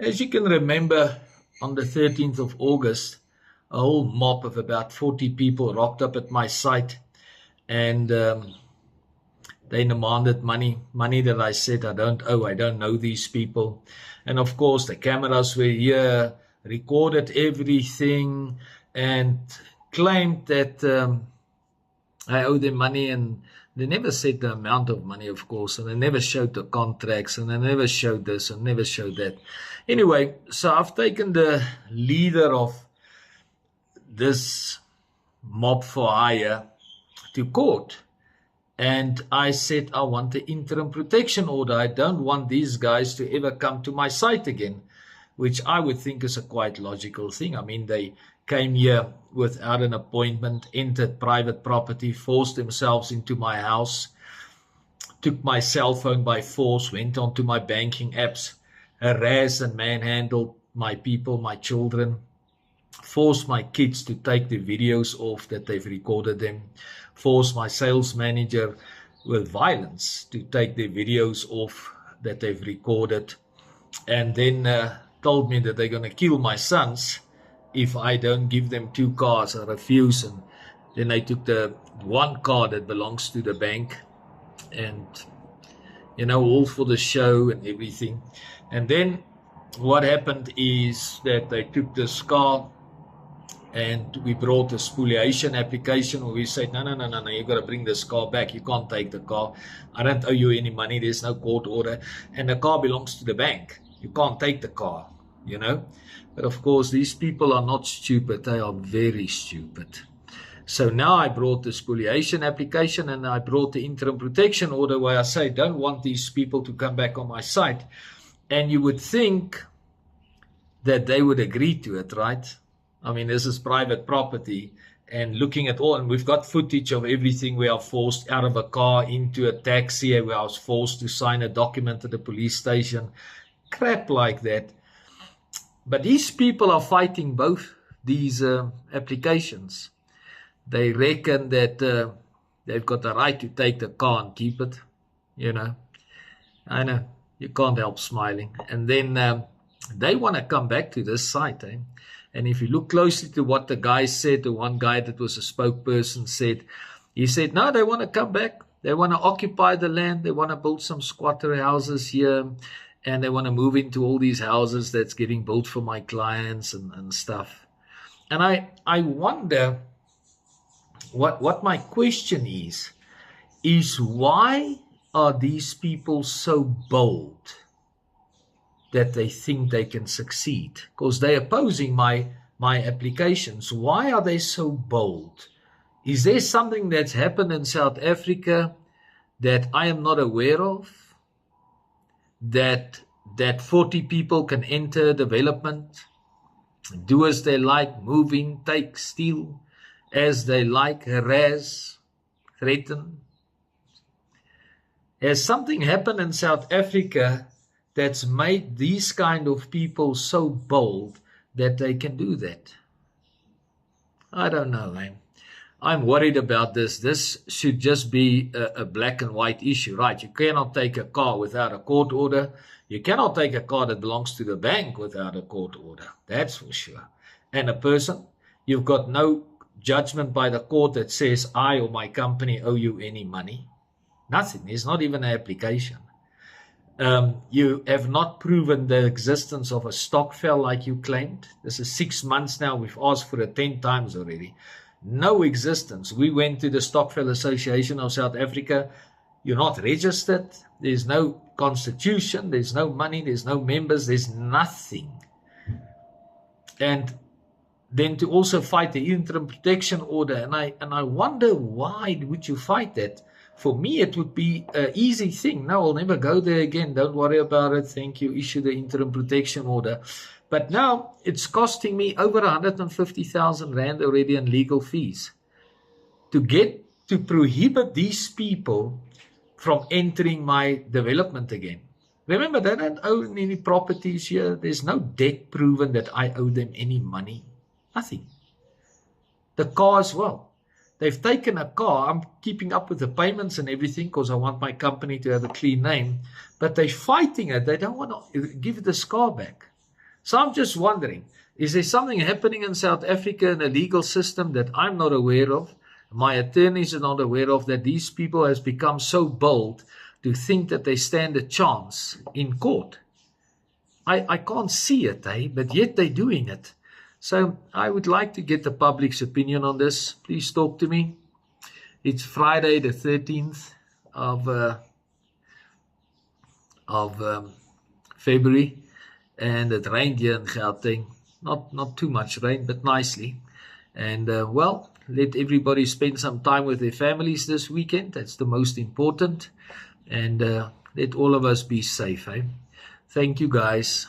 As you can remember, on the 13th of August, a whole mob of about 40 people rocked up at my site, and they demanded money that I said I don't owe. I don't know these people. And of course, the cameras were here, recorded everything, and claimed that I owe them money, and they never said the amount of money, of course, and they never showed the contracts, and they never showed this and never showed that. Anyway, so I've taken the leader of this mob for hire to court, and I said I want the interim protection order. I don't want these guys to ever come to my site again, which I would think is a quite logical thing. I mean, they came here without an appointment, entered private property, forced themselves into my house, took my cell phone by force, went onto my banking apps, harassed and manhandled my people, my children, forced my kids to take the videos off that they've recorded them, forced my sales manager with violence to take the videos off that they've recorded, and then told me that they're going to kill my sons if I don't give them 2 cars. I refuse. And then they took the 1 car that belongs to the bank, and all for the show and everything. And then what happened is that they took this car, and we brought a spoliation application where we said, no, you got to bring this car back. You can't take the car. I don't owe you any money. There's no court order, and the car belongs to the bank. You can't take the car, But of course, these people are not stupid. They are very stupid. So now I brought the spoliation application, and I brought the interim protection order where I say, don't want these people to come back on my site. And you would think that they would agree to it, right? I mean, this is private property, and looking at all, and we've got footage of everything. We are forced out of a car into a taxi, where I was forced to sign a document at the police station. Crap like that. But these people are fighting both these applications. They reckon that they've got the right to take the car and keep it, I know, you can't help smiling. And then they want to come back to this site. And if you look closely to what the guy said, the one guy that was a spokesperson said, he said, no, they want to come back. They want to occupy the land. They want to build some squatter houses here. And they want to move into all these houses that's getting built for my clients and stuff. And I wonder what my question is why are these people so bold that they think they can succeed? Because they're opposing my applications. Why are they so bold? Is there something that's happened in South Africa that I am not aware of? That 40 people can enter development, do as they like, move in, take, steal as they like, harass, threaten. Has something happened in South Africa that's made these kind of people so bold that they can do that? I don't know, I'm worried about this. This should just be a black and white issue, right? You cannot take a car without a court order. You cannot take a car that belongs to the bank without a court order. That's for sure. And a person, you've got no judgment by the court that says I or my company owe you any money. Nothing. There's not even an application. You have not proven the existence of a stokvel like you claimed. This is 6 months now. We've asked for it 10 times already. No existence. We went to the Stokvel Association of South Africa. You're not registered. There's no constitution. There's no money. There's no members. There's nothing. And then to also fight the interim protection order. And I wonder, why would you fight that? For me, it would be an easy thing. No, I'll never go there again. Don't worry about it. Thank you. Issue the interim protection order. But now it's costing me over 150,000 Rand already in legal fees to prohibit these people from entering my development again. Remember, they don't own any properties here. There's no debt proven that I owe them any money. Nothing. The car as well. They've taken a car. I'm keeping up with the payments and everything because I want my company to have a clean name. But they're fighting it. They don't want to give this car back. So I'm just wondering, is there something happening in South Africa in the legal system that I'm not aware of? My attorneys are not aware of, that these people has become so bold to think that they stand a chance in court. I can't see it, but yet they're doing it. So I would like to get the public's opinion on this. Please talk to me. It's Friday the 13th of February, and it rained here in Gauteng. Not too much rain, but nicely. And well, let everybody spend some time with their families this weekend. That's the most important. And let all of us be safe. Thank you, guys.